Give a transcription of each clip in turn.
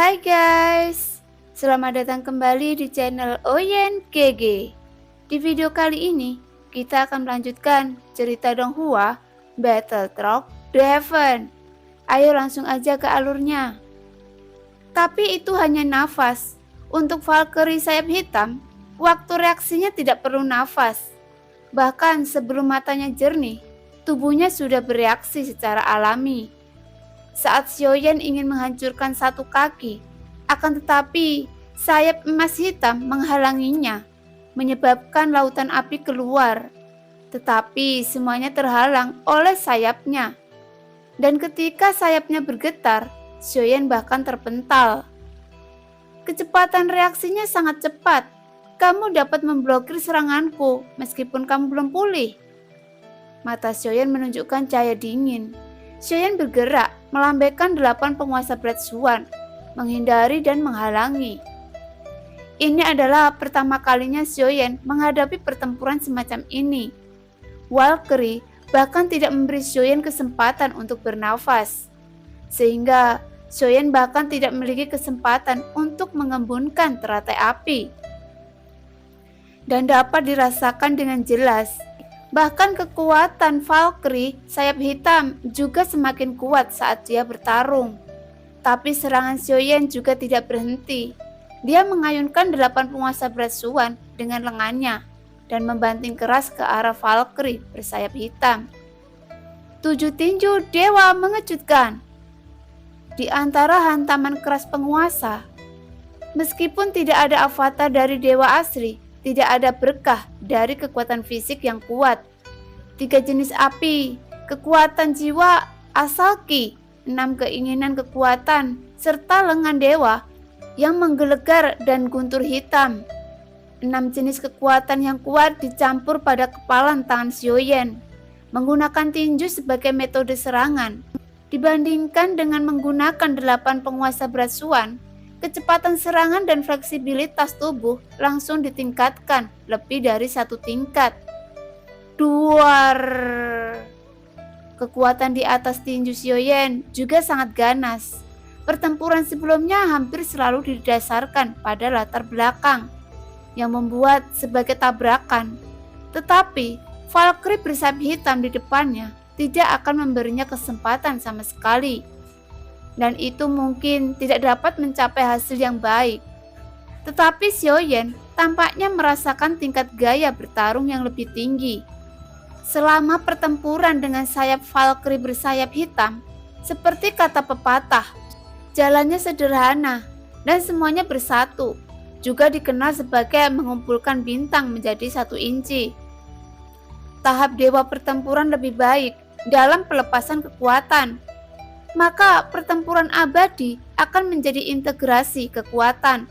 Hai guys, selamat datang kembali di channel Oyen GG. Di video kali ini, kita akan melanjutkan cerita Donghua Battle Truck Draven. Ayo langsung aja ke alurnya. Tapi itu hanya nafas. Untuk Valkyrie sayap hitam, waktu reaksinya tidak perlu nafas. Bahkan sebelum matanya jernih, tubuhnya sudah bereaksi secara alami. Saat Xiaoyan ingin menghancurkan satu kaki, akan tetapi sayap emas hitam menghalanginya, menyebabkan lautan api keluar. Tetapi semuanya terhalang oleh sayapnya. Dan ketika sayapnya bergetar, Xiaoyan bahkan terpental. Kecepatan reaksinya sangat cepat. Kamu dapat memblokir seranganku meskipun kamu belum pulih. Mata Xiaoyan menunjukkan cahaya dingin. Xiaoyan bergerak, melambaikan 8 penguasa Black Swan, menghindari dan menghalangi. Ini adalah pertama kalinya Xiaoyan menghadapi pertempuran semacam ini. Valkyrie bahkan tidak memberi Xiaoyan kesempatan untuk bernafas, sehingga Xiaoyan bahkan tidak memiliki kesempatan untuk mengembunkan teratai api. Dan dapat dirasakan dengan jelas, bahkan kekuatan Valkyrie sayap hitam juga semakin kuat saat dia bertarung. Tapi serangan Xiaoyan juga tidak berhenti. Dia mengayunkan 8 penguasa Black Swan dengan lengannya dan membanting keras ke arah Valkyrie bersayap hitam. 7 tinju dewa mengejutkan. Di antara hantaman keras penguasa, meskipun tidak ada avatar dari dewa asli, tidak ada berkah dari kekuatan fisik yang kuat. 3 jenis api, kekuatan jiwa, asal ki, 6 keinginan kekuatan, serta lengan dewa yang menggelegar dan guntur hitam. 6 jenis kekuatan yang kuat dicampur pada kepalan tangan Xiaoyan, menggunakan tinju sebagai metode serangan. Dibandingkan dengan menggunakan 8 penguasa Black Swan, kecepatan serangan dan fleksibilitas tubuh langsung ditingkatkan lebih dari 1 tingkat. Duar. Kekuatan di atas tinju Xiaoyan juga sangat ganas. Pertempuran sebelumnya hampir selalu didasarkan pada latar belakang yang membuat sebagai tabrakan. Tetapi Valkyrie bersayap hitam di depannya tidak akan memberinya kesempatan sama sekali. Dan itu mungkin tidak dapat mencapai hasil yang baik. Tetapi Xiaoyan tampaknya merasakan tingkat gaya bertarung yang lebih tinggi. Selama pertempuran dengan sayap Valkyrie bersayap hitam, seperti kata pepatah, jalannya sederhana dan semuanya bersatu, juga dikenal sebagai mengumpulkan bintang menjadi 1 inci. Tahap dewa pertempuran lebih baik dalam pelepasan kekuatan. Maka pertempuran abadi akan menjadi integrasi kekuatan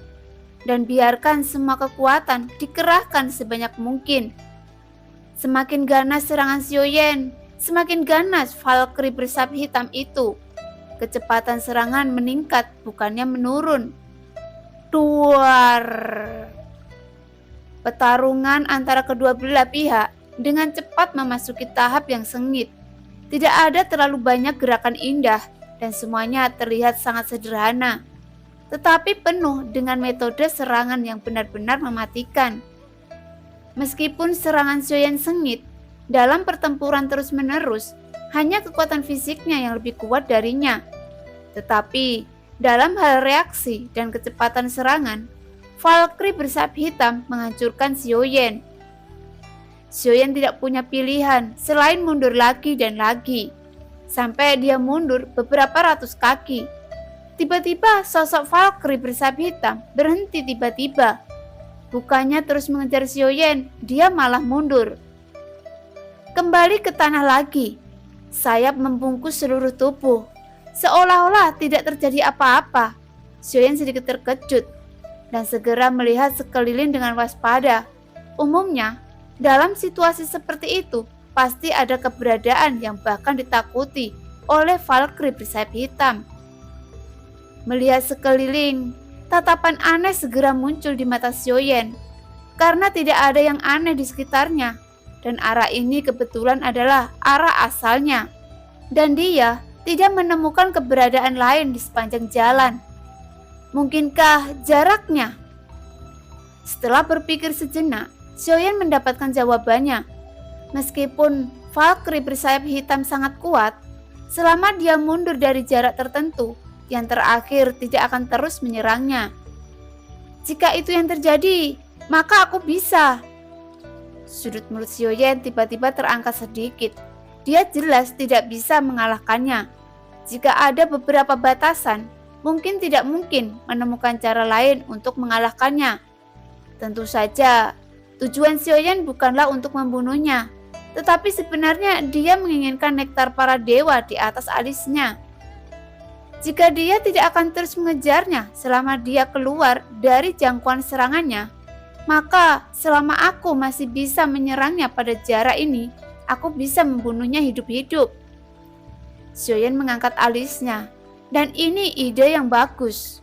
dan biarkan semua kekuatan dikerahkan sebanyak mungkin. Semakin ganas serangan Xiaoyan, semakin ganas Valkyrie bersayap hitam itu. Kecepatan serangan meningkat, bukannya menurun. Duar. Pertarungan antara kedua belah pihak dengan cepat memasuki tahap yang sengit. Tidak ada terlalu banyak gerakan indah dan semuanya terlihat sangat sederhana, tetapi penuh dengan metode serangan yang benar-benar mematikan. Meskipun serangan Xiaoyan sengit, dalam pertempuran terus-menerus, hanya kekuatan fisiknya yang lebih kuat darinya. Tetapi dalam hal reaksi dan kecepatan serangan, Valkyrie bersayap hitam menghancurkan Xiaoyan. Xiaoyan tidak punya pilihan selain mundur lagi dan lagi, sampai dia mundur beberapa ratus kaki. Tiba-tiba sosok Valkyrie bersayap hitam berhenti tiba-tiba. Bukannya terus mengejar Xiaoyan, dia malah mundur. Kembali ke tanah lagi, sayap membungkus seluruh tubuh, seolah-olah tidak terjadi apa-apa. Xiaoyan sedikit terkejut dan segera melihat sekeliling dengan waspada. Umumnya, dalam situasi seperti itu, pasti ada keberadaan yang bahkan ditakuti oleh Valkyrie bersayap hitam. Melihat sekeliling, tatapan aneh segera muncul di mata Xiaoyan, karena tidak ada yang aneh di sekitarnya, dan arah ini kebetulan adalah arah asalnya. Dan dia tidak menemukan keberadaan lain di sepanjang jalan. Mungkinkah jaraknya? Setelah berpikir sejenak, Xiaoyan mendapatkan jawabannya. Meskipun Valkyrie bersayap hitam sangat kuat, selama dia mundur dari jarak tertentu, yang terakhir tidak akan terus menyerangnya. Jika itu yang terjadi, maka aku bisa. Sudut mulut Xiaoyan tiba-tiba terangkat sedikit. Dia jelas tidak bisa mengalahkannya. Jika ada beberapa batasan, mungkin tidak mungkin menemukan cara lain untuk mengalahkannya. Tentu saja, tujuan Xiaoyan bukanlah untuk membunuhnya, tetapi sebenarnya dia menginginkan nektar para dewa di atas alisnya. Jika dia tidak akan terus mengejarnya selama dia keluar dari jangkauan serangannya, maka selama aku masih bisa menyerangnya pada jarak ini, aku bisa membunuhnya hidup-hidup. Xiaoyan mengangkat alisnya, dan ini ide yang bagus.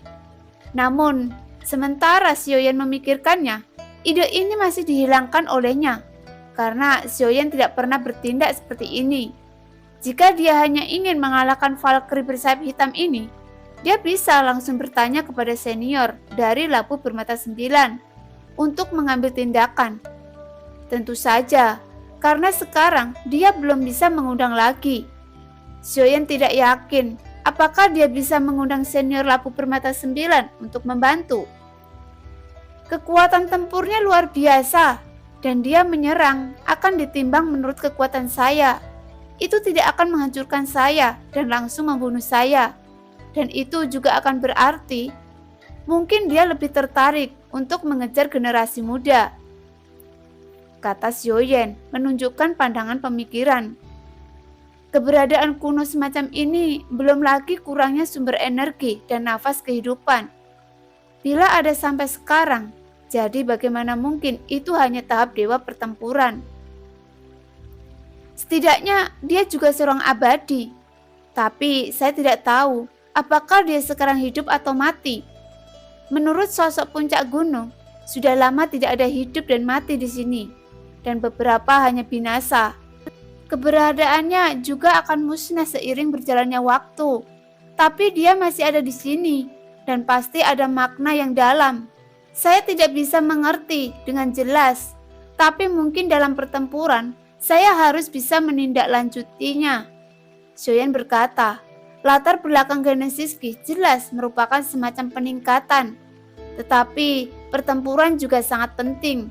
Namun, sementara Xiaoyan memikirkannya, ide ini masih dihilangkan olehnya, karena Xiaoyan tidak pernah bertindak seperti ini. Jika dia hanya ingin mengalahkan Valkyrie bersayap hitam ini, dia bisa langsung bertanya kepada senior dari Labu Bermata 9 untuk mengambil tindakan. Tentu saja, karena sekarang dia belum bisa mengundang lagi. Xiaoyan tidak yakin apakah dia bisa mengundang senior Labu Bermata 9 untuk membantu. Kekuatan tempurnya luar biasa, dan dia menyerang akan ditimbang menurut kekuatan saya. Itu tidak akan menghancurkan saya dan langsung membunuh saya. Dan itu juga akan berarti mungkin dia lebih tertarik untuk mengejar generasi muda, kata Xiaoyan menunjukkan pandangan pemikiran. Keberadaan kuno semacam ini belum lagi kurangnya sumber energi dan nafas kehidupan. Bila ada sampai sekarang, jadi bagaimana mungkin itu hanya tahap dewa pertempuran? Setidaknya dia juga seorang abadi, tapi saya tidak tahu apakah dia sekarang hidup atau mati. Menurut sosok puncak gunung, sudah lama tidak ada hidup dan mati di sini, dan beberapa hanya binasa. Keberadaannya juga akan musnah seiring berjalannya waktu, tapi dia masih ada di sini, dan pasti ada makna yang dalam. Saya tidak bisa mengerti dengan jelas, tapi mungkin dalam pertempuran, saya harus bisa menindaklanjutinya. Xiaoyan berkata, latar belakang Genesiski jelas merupakan semacam peningkatan, tetapi pertempuran juga sangat penting.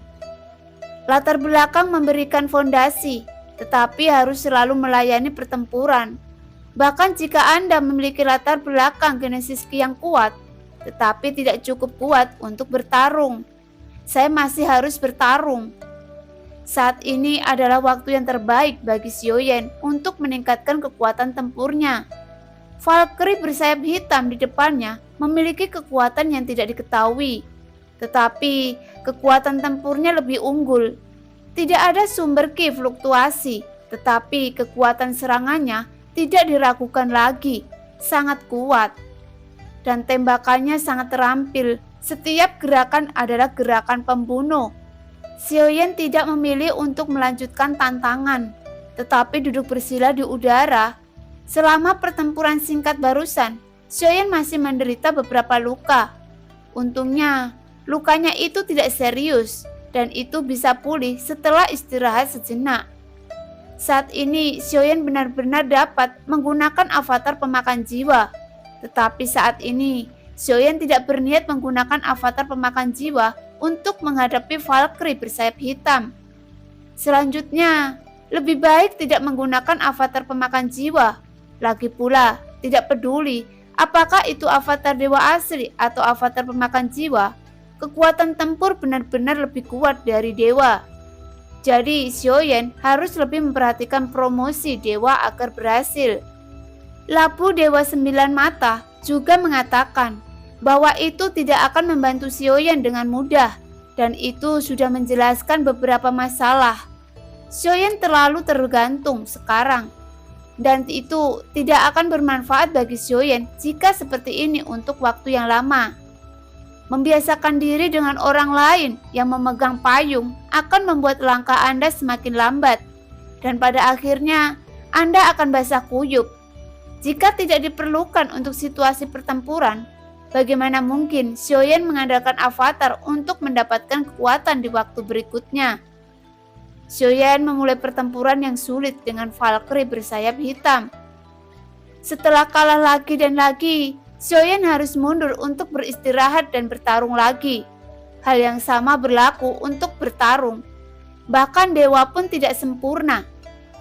Latar belakang memberikan fondasi, tetapi harus selalu melayani pertempuran. Bahkan jika Anda memiliki latar belakang Genesiski yang kuat, tetapi tidak cukup kuat untuk bertarung, saya masih harus bertarung. Saat ini adalah waktu yang terbaik bagi Xiaoyan untuk meningkatkan kekuatan tempurnya. Valkyrie bersayap hitam di depannya memiliki kekuatan yang tidak diketahui, tetapi kekuatan tempurnya lebih unggul. Tidak ada sumber ki fluktuasi, tetapi kekuatan serangannya tidak diragukan lagi, sangat kuat. Dan tembakannya sangat terampil, setiap gerakan adalah gerakan pembunuh. Xiaoyan tidak memilih untuk melanjutkan tantangan, tetapi duduk bersila di udara. Selama pertempuran singkat barusan, Xiaoyan masih menderita beberapa luka. Untungnya, lukanya itu tidak serius, dan itu bisa pulih setelah istirahat sejenak. Saat ini, Xiaoyan benar-benar dapat menggunakan avatar pemakan jiwa. Tetapi saat ini, Xiaoyan tidak berniat menggunakan avatar pemakan jiwa untuk menghadapi Valkyrie bersayap hitam. Selanjutnya, lebih baik tidak menggunakan avatar pemakan jiwa. Lagi pula, tidak peduli apakah itu avatar dewa asli atau avatar pemakan jiwa, kekuatan tempur benar-benar lebih kuat dari dewa. Jadi, Xiaoyan harus lebih memperhatikan promosi dewa agar berhasil. Labu Dewa 9 Mata juga mengatakan bahwa itu tidak akan membantu Xiaoyan dengan mudah, dan itu sudah menjelaskan beberapa masalah. Xiaoyan terlalu tergantung sekarang, dan itu tidak akan bermanfaat bagi Xiaoyan jika seperti ini untuk waktu yang lama. Membiasakan diri dengan orang lain yang memegang payung akan membuat langkah Anda semakin lambat, dan pada akhirnya Anda akan basah kuyup. Jika tidak diperlukan untuk situasi pertempuran, Bagaimana mungkin Xiaoyan mengandalkan avatar untuk mendapatkan kekuatan di waktu berikutnya? Xiaoyan memulai pertempuran yang sulit dengan Valkyrie bersayap hitam. Setelah kalah lagi dan lagi, Xiaoyan harus mundur untuk beristirahat dan bertarung lagi. Hal yang sama berlaku untuk bertarung. Bahkan dewa pun tidak sempurna.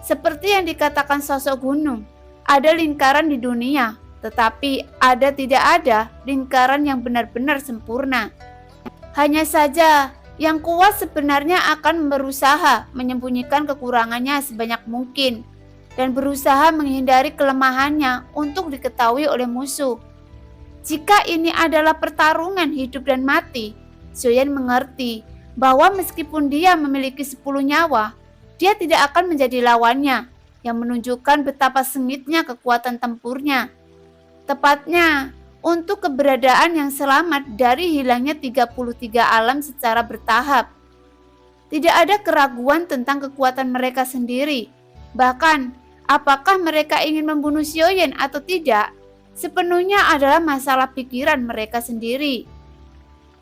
Seperti yang dikatakan sosok gunung, ada lingkaran di dunia, tetapi tidak ada lingkaran yang benar-benar sempurna. Hanya saja yang kuat sebenarnya akan berusaha menyembunyikan kekurangannya sebanyak mungkin dan berusaha menghindari kelemahannya untuk diketahui oleh musuh. Jika ini adalah pertarungan hidup dan mati, Xiaoyan mengerti bahwa meskipun dia memiliki 10 nyawa, dia tidak akan menjadi lawannya, yang menunjukkan betapa sengitnya kekuatan tempurnya. Tepatnya untuk keberadaan yang selamat dari hilangnya 33 alam secara bertahap. Tidak ada keraguan tentang kekuatan mereka sendiri. Bahkan, apakah mereka ingin membunuh Xiaoyan atau tidak, sepenuhnya adalah masalah pikiran mereka sendiri.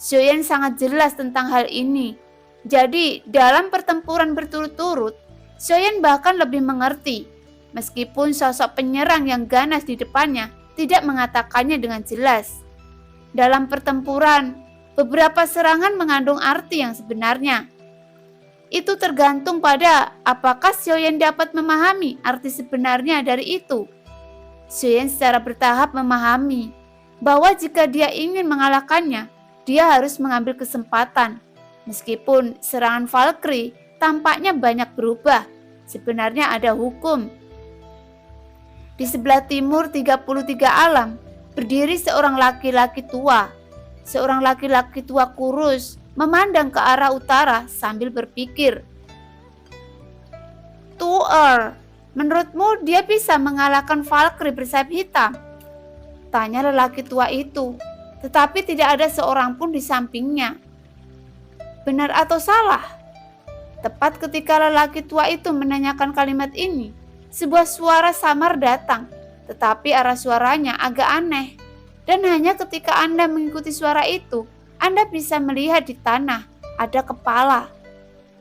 Xiaoyan sangat jelas tentang hal ini. Jadi, dalam pertempuran berturut-turut, Xiaoyan bahkan lebih mengerti, meskipun sosok penyerang yang ganas di depannya tidak mengatakannya dengan jelas. Dalam pertempuran, beberapa serangan mengandung arti yang sebenarnya. Itu tergantung pada apakah Xiaoyan dapat memahami arti sebenarnya dari itu. Xiaoyan secara bertahap memahami bahwa jika dia ingin mengalahkannya, dia harus mengambil kesempatan. Meskipun serangan Valkyrie tampaknya banyak berubah, sebenarnya ada hukum. Di sebelah timur 33 alam, berdiri seorang laki-laki tua. Seorang laki-laki tua kurus memandang ke arah utara sambil berpikir. Tuer, menurutmu dia bisa mengalahkan Valkyrie bersayap hitam? Tanya lelaki tua itu, tetapi tidak ada seorang pun di sampingnya. Benar atau salah? Tepat ketika lelaki tua itu menanyakan kalimat ini, sebuah suara samar datang, tetapi arah suaranya agak aneh. Dan hanya ketika Anda mengikuti suara itu, Anda bisa melihat di tanah ada kepala.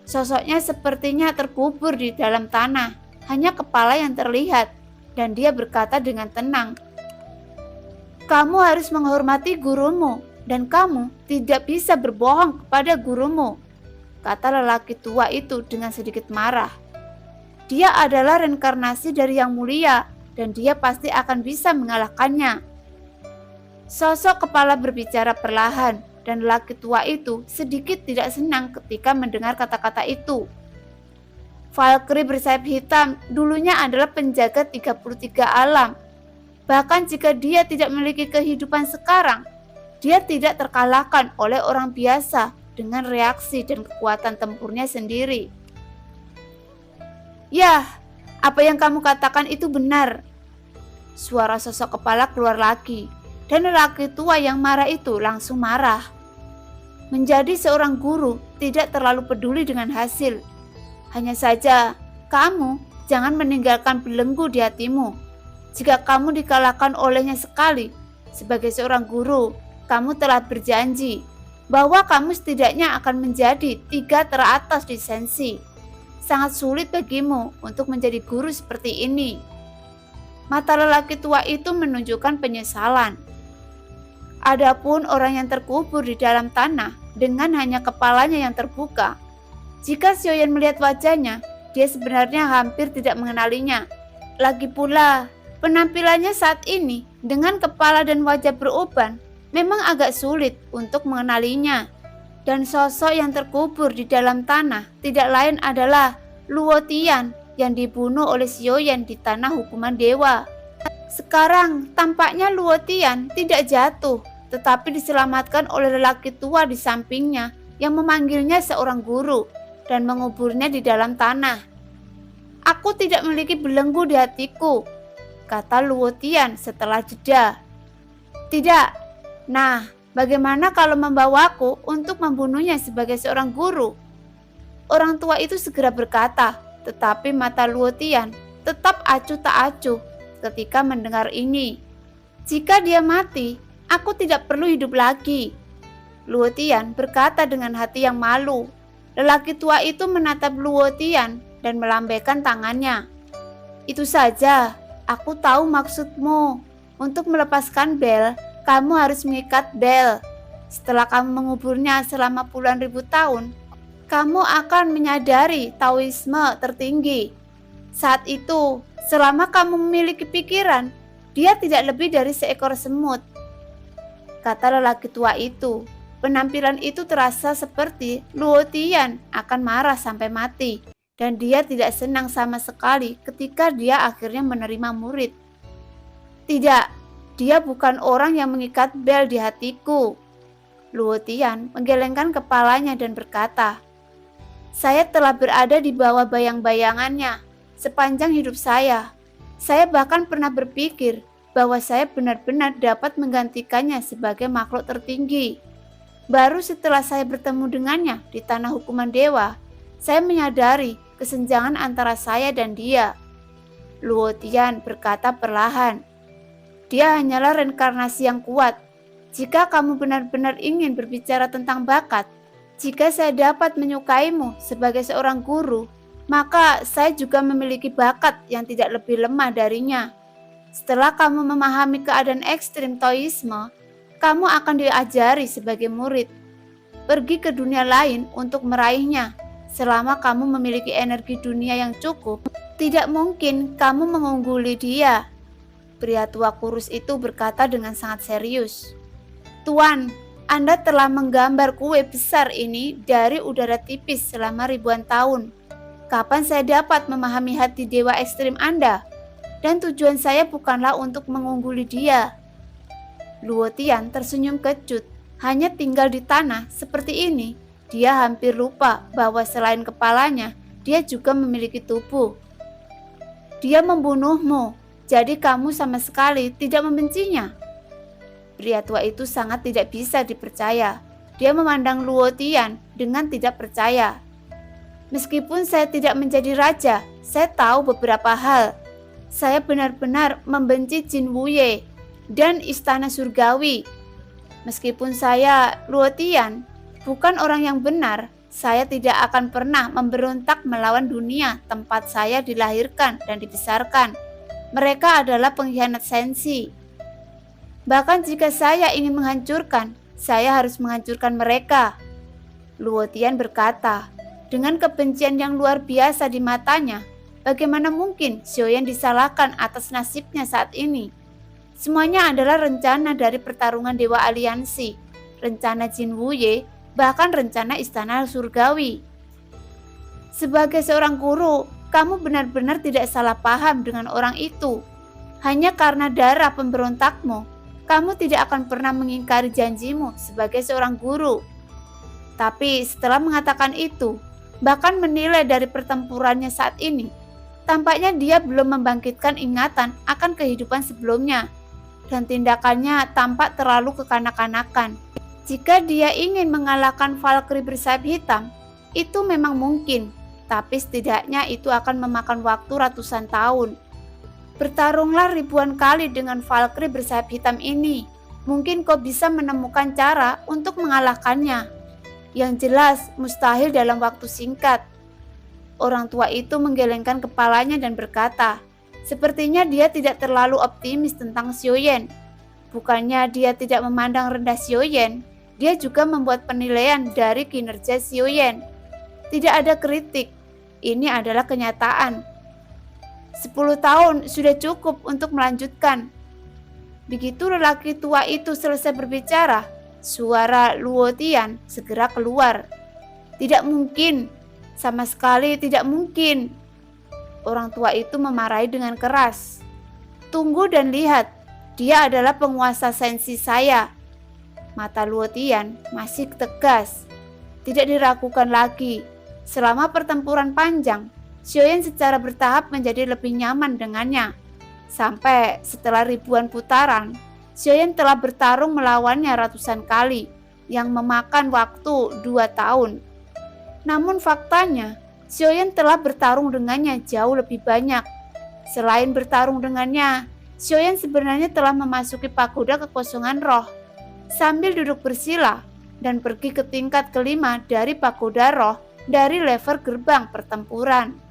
Sosoknya sepertinya terkubur di dalam tanah, hanya kepala yang terlihat, dan dia berkata dengan tenang, "Kamu harus menghormati gurumu, dan kamu tidak bisa berbohong kepada gurumu," kata lelaki tua itu dengan sedikit marah. Dia adalah reinkarnasi dari Yang Mulia, dan dia pasti akan bisa mengalahkannya. Sosok kepala berbicara perlahan, dan lelaki tua itu sedikit tidak senang ketika mendengar kata-kata itu. Valkyrie bersayap hitam dulunya adalah penjaga 33 alam. Bahkan jika dia tidak memiliki kehidupan sekarang, dia tidak terkalahkan oleh orang biasa dengan reaksi dan kekuatan tempurnya sendiri. "Ya, apa yang kamu katakan itu benar." Suara sosok kepala keluar lagi, dan lelaki tua yang marah itu langsung marah. Menjadi seorang guru tidak terlalu peduli dengan hasil. Hanya saja, kamu jangan meninggalkan belenggu di hatimu. Jika kamu dikalahkan olehnya sekali, sebagai seorang guru, kamu telah berjanji bahwa kamu setidaknya akan menjadi 3 teratas di sensi. Sangat sulit bagimu untuk menjadi guru seperti ini. Mata lelaki tua itu menunjukkan penyesalan. Adapun orang yang terkubur di dalam tanah dengan hanya kepalanya yang terbuka, jika Xiaoyan melihat wajahnya, dia sebenarnya hampir tidak mengenalinya. Lagi pula, penampilannya saat ini dengan kepala dan wajah beruban memang agak sulit untuk mengenalinya. Dan sosok yang terkubur di dalam tanah tidak lain adalah Luo Tian yang dibunuh oleh Xiaoyan di tanah hukuman dewa. Sekarang tampaknya Luo Tian tidak jatuh, tetapi diselamatkan oleh lelaki tua di sampingnya yang memanggilnya seorang guru dan menguburnya di dalam tanah. "Aku tidak memiliki belenggu di hatiku," kata Luo Tian setelah jeda. "Tidak. Nah, bagaimana kalau membawaku untuk membunuhnya sebagai seorang guru?" Orang tua itu segera berkata, tetapi mata Luo Tian tetap acuh tak acuh ketika mendengar ini. Jika dia mati, Aku tidak perlu hidup lagi. Luo Tian berkata dengan hati yang malu. Lelaki tua itu menatap Luo Tian dan melambaikan tangannya. Itu saja, aku tahu maksudmu. Untuk melepaskan bel, kamu harus mengikat bel. Setelah kamu menguburnya selama puluhan ribu tahun, kamu akan menyadari Taoisme tertinggi. Saat itu, selama kamu memiliki pikiran, dia tidak lebih dari seekor semut, kata lelaki tua itu. Penampilan itu terasa seperti Luo Tian akan marah sampai mati, dan dia tidak senang sama sekali ketika dia akhirnya menerima murid. Tidak, dia bukan orang yang mengikat bel di hatiku. Luo Tian menggelengkan kepalanya dan berkata, saya telah berada di bawah bayang-bayangannya sepanjang hidup saya. Saya bahkan pernah berpikir bahwa saya benar-benar dapat menggantikannya sebagai makhluk tertinggi. Baru setelah saya bertemu dengannya di tanah hukuman dewa, saya menyadari kesenjangan antara saya dan dia. Luo Tian berkata perlahan, dia hanyalah reinkarnasi yang kuat. Jika kamu benar-benar ingin berbicara tentang bakat, jika saya dapat menyukaimu sebagai seorang guru, maka saya juga memiliki bakat yang tidak lebih lemah darinya. Setelah kamu memahami keadaan ekstrim Taoisme, kamu akan diajari sebagai murid. Pergi ke dunia lain untuk meraihnya. Selama kamu memiliki energi dunia yang cukup, tidak mungkin kamu mengungguli dia. Pria tua kurus itu berkata dengan sangat serius. Tuan, Anda telah menggambar kue besar ini dari udara tipis selama ribuan tahun. Kapan saya dapat memahami hati dewa ekstrim Anda? Dan tujuan saya bukanlah untuk mengungguli dia. Luo Tian tersenyum kecut. Hanya tinggal di tanah seperti ini, dia hampir lupa bahwa selain kepalanya, dia juga memiliki tubuh. Dia membunuhmu, jadi kamu sama sekali tidak membencinya. Pria tua itu sangat tidak bisa dipercaya. Dia memandang Luo Tian dengan tidak percaya. Meskipun saya tidak menjadi raja, saya tahu beberapa hal. Saya benar-benar membenci Jin Wuye dan istana surgawi. Meskipun saya, Luo Tian, bukan orang yang benar, saya tidak akan pernah memberontak melawan dunia tempat saya dilahirkan dan dibesarkan. Mereka adalah pengkhianat sensi. Bahkan jika saya ingin menghancurkan, saya harus menghancurkan mereka. Luo Tian berkata, dengan kebencian yang luar biasa di matanya, bagaimana mungkin Xiaoyan disalahkan atas nasibnya saat ini? Semuanya adalah rencana dari pertarungan Dewa Aliansi, rencana Jin Wuye, bahkan rencana istana surgawi. Sebagai seorang guru, kamu benar-benar tidak salah paham dengan orang itu. Hanya karena darah pemberontakmu, kamu tidak akan pernah mengingkari janjimu sebagai seorang guru. Tapi setelah mengatakan itu, bahkan menilai dari pertempurannya saat ini, tampaknya dia belum membangkitkan ingatan akan kehidupan sebelumnya. Dan tindakannya tampak terlalu kekanak-kanakan. Jika dia ingin mengalahkan Valkyrie bersayap hitam, itu memang mungkin, tapi setidaknya itu akan memakan waktu ratusan tahun. Bertarunglah ribuan kali dengan Valkyrie bersayap hitam ini. Mungkin kau bisa menemukan cara untuk mengalahkannya. Yang jelas, mustahil dalam waktu singkat. Orang tua itu menggelengkan kepalanya dan berkata, sepertinya dia tidak terlalu optimis tentang Xiaoyan. Bukannya dia tidak memandang rendah Xiaoyan, dia juga membuat penilaian dari kinerja Xiaoyan. Tidak ada kritik, ini adalah kenyataan. 10 tahun sudah cukup untuk melanjutkan. Begitu lelaki tua itu selesai berbicara, suara Luo Tian segera keluar. Tidak mungkin, sama sekali tidak mungkin. Orang tua itu memarahi dengan keras. Tunggu dan lihat, dia adalah penguasa sensi saya. Mata Luo Tian masih tegas. Tidak diragukan lagi. Selama pertempuran panjang, Xiaoyan secara bertahap menjadi lebih nyaman dengannya. Sampai setelah ribuan putaran, Xiaoyan telah bertarung melawannya ratusan kali, yang memakan waktu 2 tahun. Namun faktanya, Xiaoyan telah bertarung dengannya jauh lebih banyak. Selain bertarung dengannya, Xiaoyan sebenarnya telah memasuki pagoda kekosongan roh sambil duduk bersila dan pergi ke tingkat kelima dari pagoda roh dari level gerbang pertempuran.